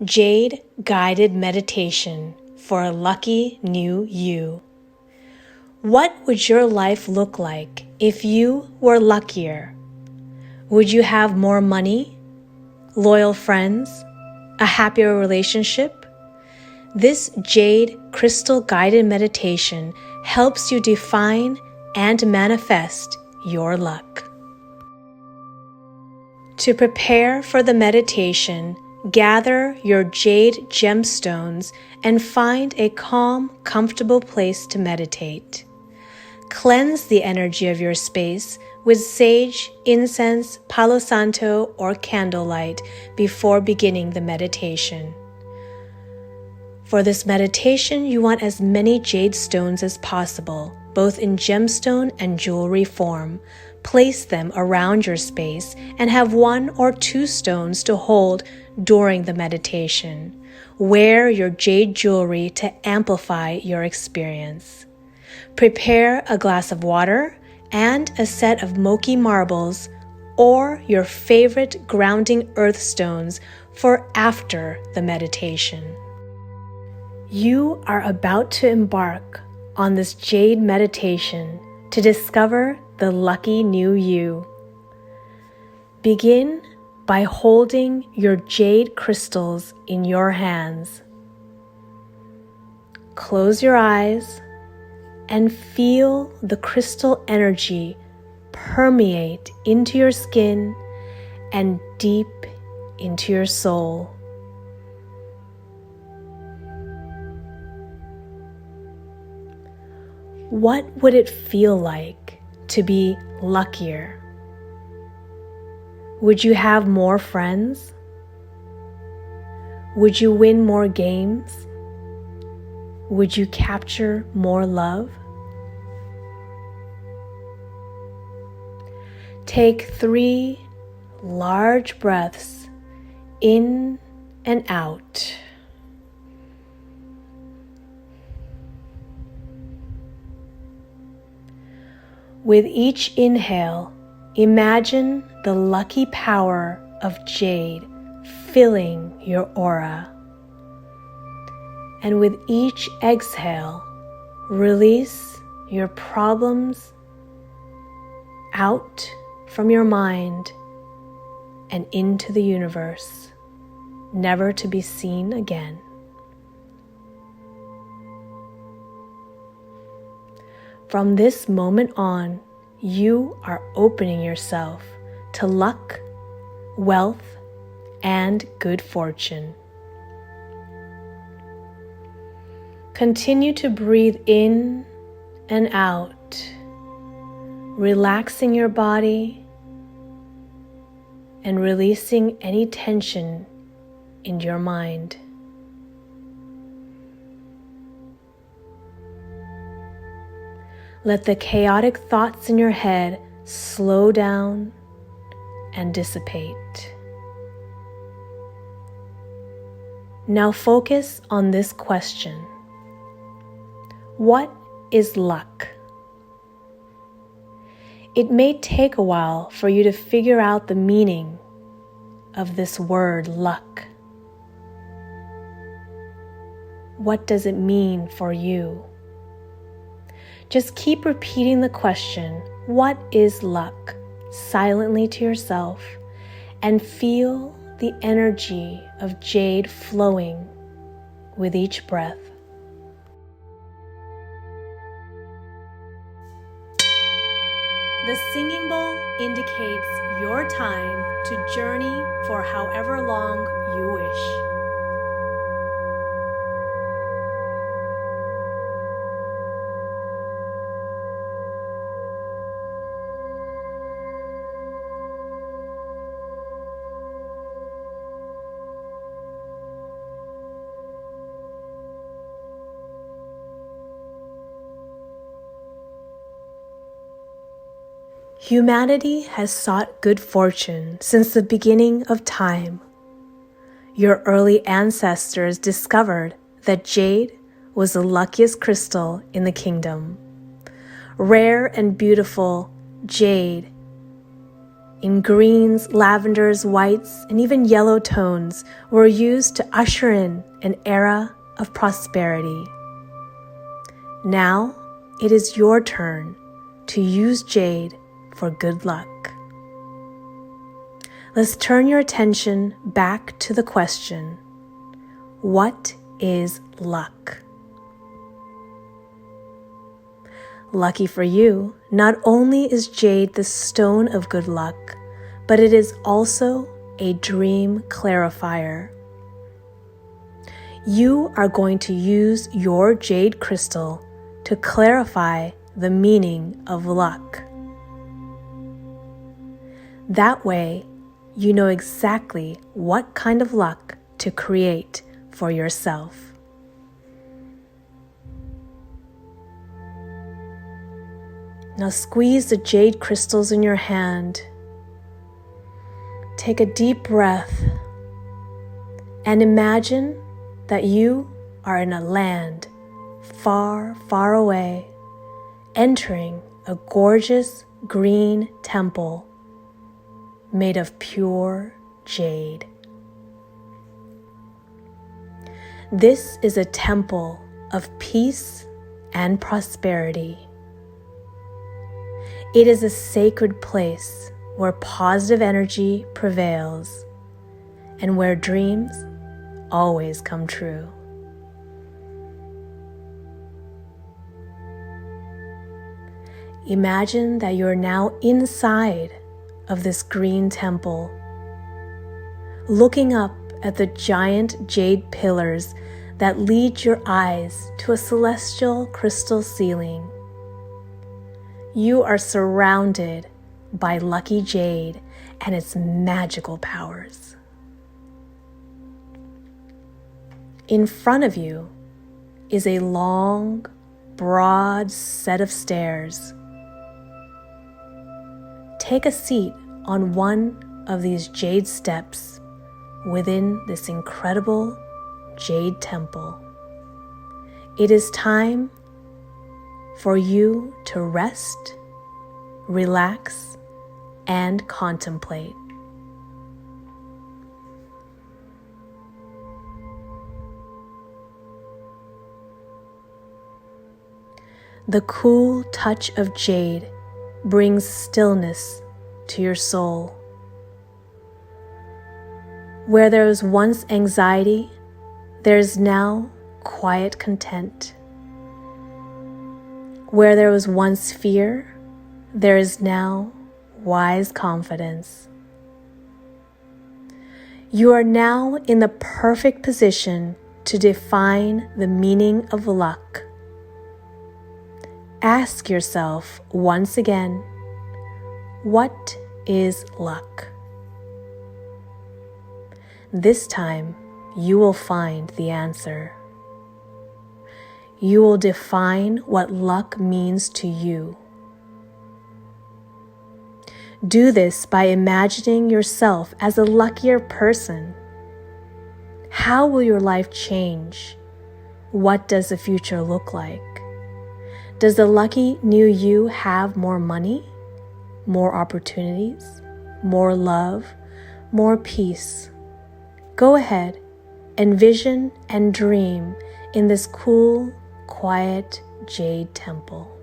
Jade Guided Meditation for a Lucky New You. What would your life look like if you were luckier? Would you have more money, loyal friends, a happier relationship? This Jade Crystal Guided Meditation helps you define and manifest your luck. To prepare for the meditation, gather your jade gemstones and find a calm, comfortable place to meditate. Cleanse the energy of your space with sage, incense, palo santo, or candlelight before beginning the meditation. For this meditation, you want as many jade stones as possible, both in gemstone and jewelry form. Place them around your space and have 1 or 2 stones to hold during the meditation. Wear your jade jewelry to amplify your experience. Prepare a glass of water and a set of mochi marbles or your favorite grounding earth stones for after the meditation. You are about to embark on this jade meditation to discover the lucky new you. Begin by holding your jade crystals in your hands. Close your eyes and feel the crystal energy permeate into your skin and deep into your soul. What would it feel like to be luckier? Would you have more friends? Would you win more games? Would you capture more love? Take 3 large breaths in and out. With each inhale, imagine the lucky power of jade filling your aura. And with each exhale, release your problems out from your mind and into the universe, never to be seen again. From this moment on, you are opening yourself to luck, wealth, and good fortune. Continue to breathe in and out, relaxing your body and releasing any tension in your mind. Let the chaotic thoughts in your head slow down and dissipate. Now focus on this question. What is luck? It may take a while for you to figure out the meaning of this word luck. What does it mean for you? Just keep repeating the question, what is luck, silently to yourself, and feel the energy of jade flowing with each breath. The singing bowl indicates your time to journey for however long you wish. Humanity has sought good fortune since the beginning of time. Your early ancestors discovered that jade was the luckiest crystal in the kingdom. Rare and beautiful jade in greens, lavenders, whites, and even yellow tones were used to usher in an era of prosperity. Now it is your turn to use jade for good luck. Let's turn your attention back to the question, what is luck? Lucky for you, not only is jade the stone of good luck, but it is also a dream clarifier. You are going to use your jade crystal to clarify the meaning of luck. That way, you know exactly what kind of luck to create for yourself. Now squeeze the jade crystals in your hand. Take a deep breath and imagine that you are in a land far, far away, entering a gorgeous green temple made of pure jade. This is a temple of peace and prosperity. It is a sacred place where positive energy prevails and where dreams always come true. Imagine that you're now inside of this green temple, looking up at the giant jade pillars that lead your eyes to a celestial crystal ceiling. You are surrounded by lucky jade and its magical powers. In front of you is a long, broad set of stairs. Take a seat on one of these jade steps within this incredible jade temple. It is time for you to rest, relax, and contemplate. The cool touch of jade brings stillness to your soul. Where there was once anxiety, there is now quiet content. Where there was once fear, there is now wise confidence. You are now in the perfect position to define the meaning of luck. Ask yourself once again, what is luck? This time, you will find the answer. You will define what luck means to you. Do this by imagining yourself as a luckier person. How will your life change? What does the future look like? Does the lucky new you have more money, more opportunities, more love, more peace? Go ahead, envision and dream in this cool, quiet jade temple.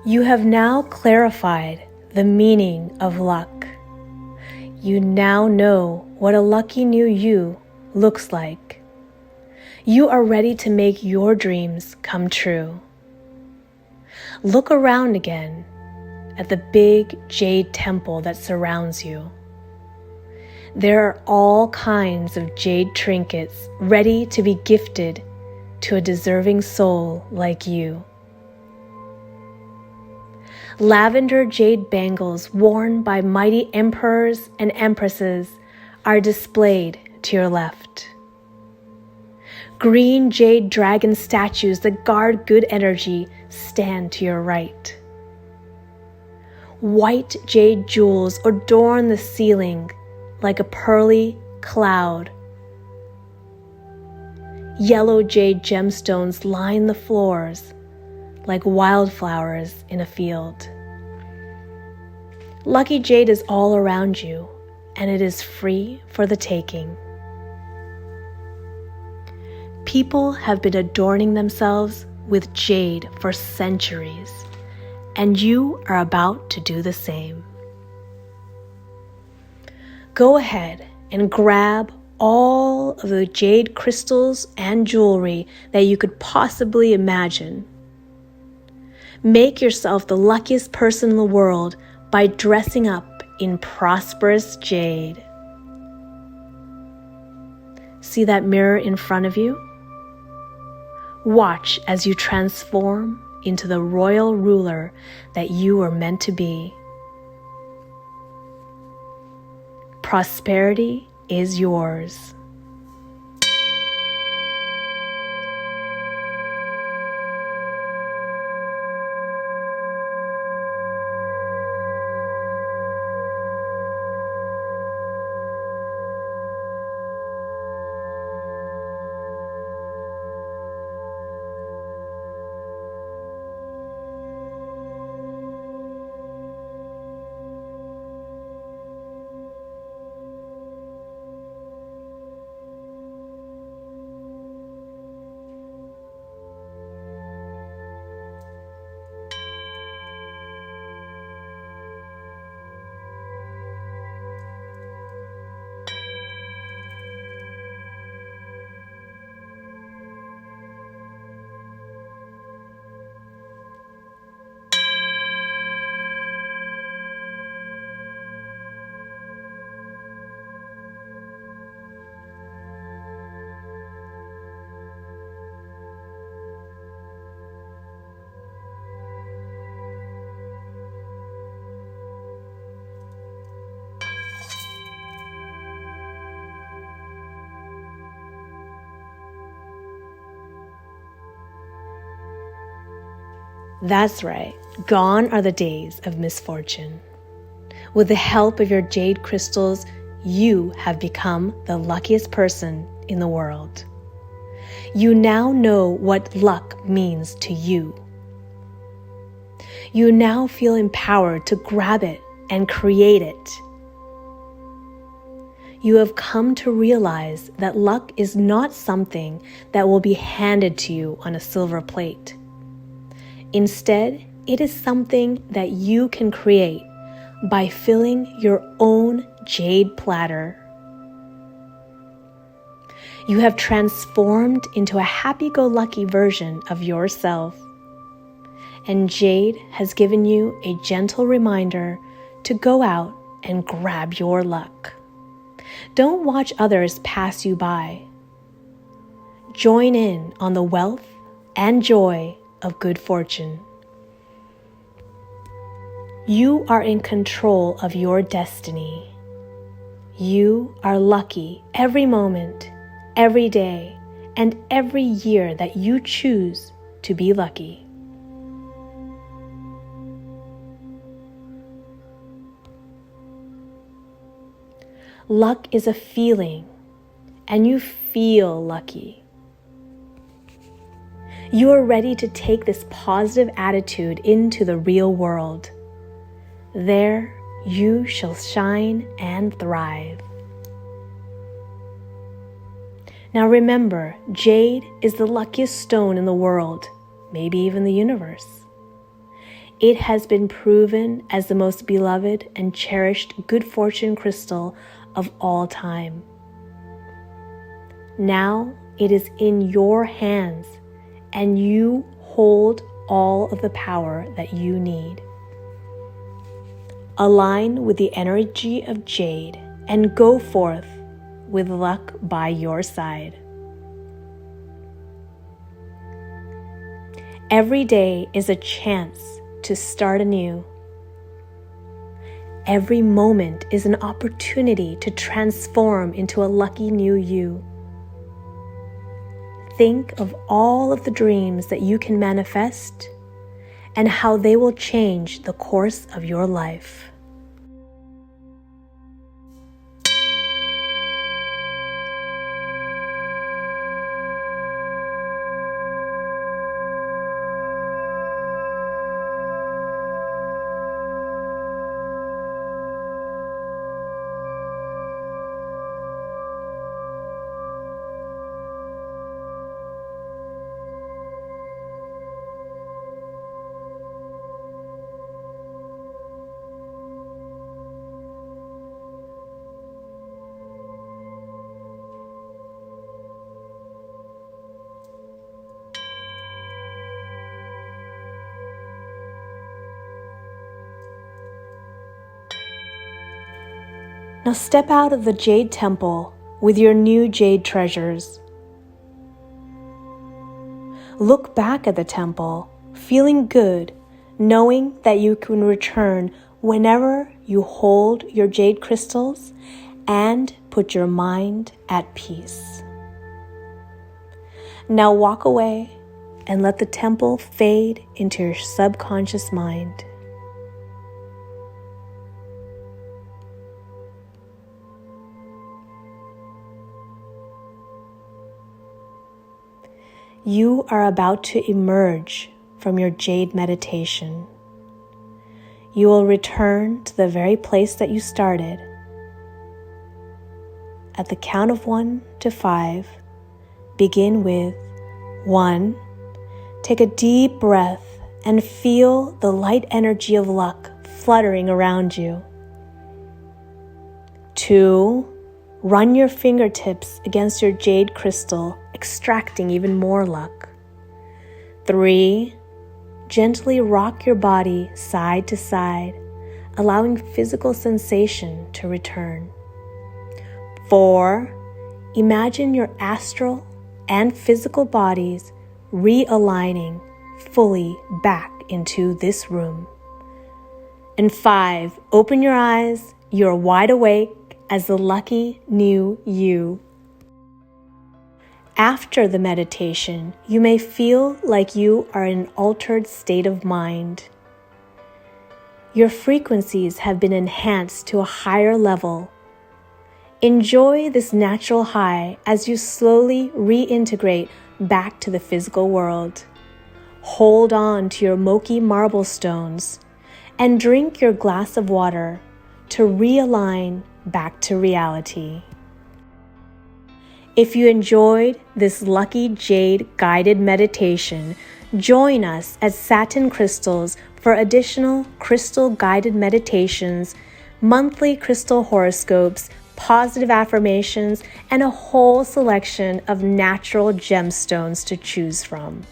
You have now clarified the meaning of luck. You now know what a lucky new you looks like. You are ready to make your dreams come true. Look around again at the big jade temple that surrounds you. There are all kinds of jade trinkets ready to be gifted to a deserving soul like you. Lavender jade bangles worn by mighty emperors and empresses are displayed to your left. Green jade dragon statues that guard good energy stand to your right. White jade jewels adorn the ceiling like a pearly cloud. Yellow jade gemstones line the floors like wildflowers in a field. Lucky jade is all around you, and it is free for the taking. People have been adorning themselves with jade for centuries, and you are about to do the same. Go ahead and grab all of the jade crystals and jewelry that you could possibly imagine. Make yourself the luckiest person in the world by dressing up in prosperous jade. See that mirror in front of you? Watch as you transform into the royal ruler that you were meant to be. Prosperity is yours. That's right, gone are the days of misfortune. With the help of your jade crystals, you have become the luckiest person in the world. You now know what luck means to you. You now feel empowered to grab it and create it. You have come to realize that luck is not something that will be handed to you on a silver plate. Instead, it is something that you can create by filling your own jade platter. You have transformed into a happy-go-lucky version of yourself, and jade has given you a gentle reminder to go out and grab your luck. Don't watch others pass you by. Join in on the wealth and joy of good fortune. You are in control of your destiny. You are lucky every moment, every day, and every year that you choose to be lucky. Luck is a feeling, and you feel lucky. You are ready to take this positive attitude into the real world. There you shall shine and thrive. Now remember, jade is the luckiest stone in the world, maybe even the universe. It has been proven as the most beloved and cherished good fortune crystal of all time. Now it is in your hands, and you hold all of the power that you need. Align with the energy of Jade and go forth with luck by your side. Every day is a chance to start anew. Every moment is an opportunity to transform into a lucky new you. Think of all of the dreams that you can manifest and how they will change the course of your life. Now step out of the Jade Temple with your new Jade treasures. Look back at the temple, feeling good, knowing that you can return whenever you hold your Jade crystals and put your mind at peace. Now walk away and let the temple fade into your subconscious mind. You are about to emerge from your Jade meditation. You will return to the very place that you started. At the count of 1 to 5, begin with 1. Take a deep breath and feel the light energy of luck fluttering around you. 2. Run your fingertips against your Jade crystal, extracting even more luck. 3. Gently rock your body side to side, allowing physical sensation to return. 4. Imagine your astral and physical bodies realigning fully back into this room. And 5. Open your eyes, you're wide awake as the lucky new you. After the meditation, you may feel like you are in an altered state of mind. Your frequencies have been enhanced to a higher level. Enjoy this natural high as you slowly reintegrate back to the physical world. Hold on to your Moki marble stones and drink your glass of water to realign back to reality. If you enjoyed this Lucky Jade guided meditation, join us at Satin Crystals for additional crystal guided meditations, monthly crystal horoscopes, positive affirmations, and a whole selection of natural gemstones to choose from.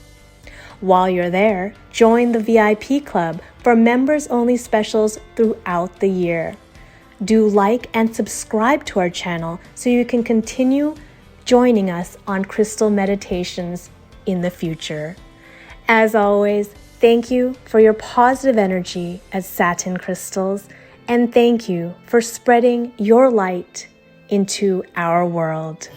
While you're there, join the VIP club for members-only specials throughout the year. Do like and subscribe to our channel so you can continue joining us on crystal meditations in the future. As always, thank you for your positive energy at Satin Crystals, and thank you for spreading your light into our world.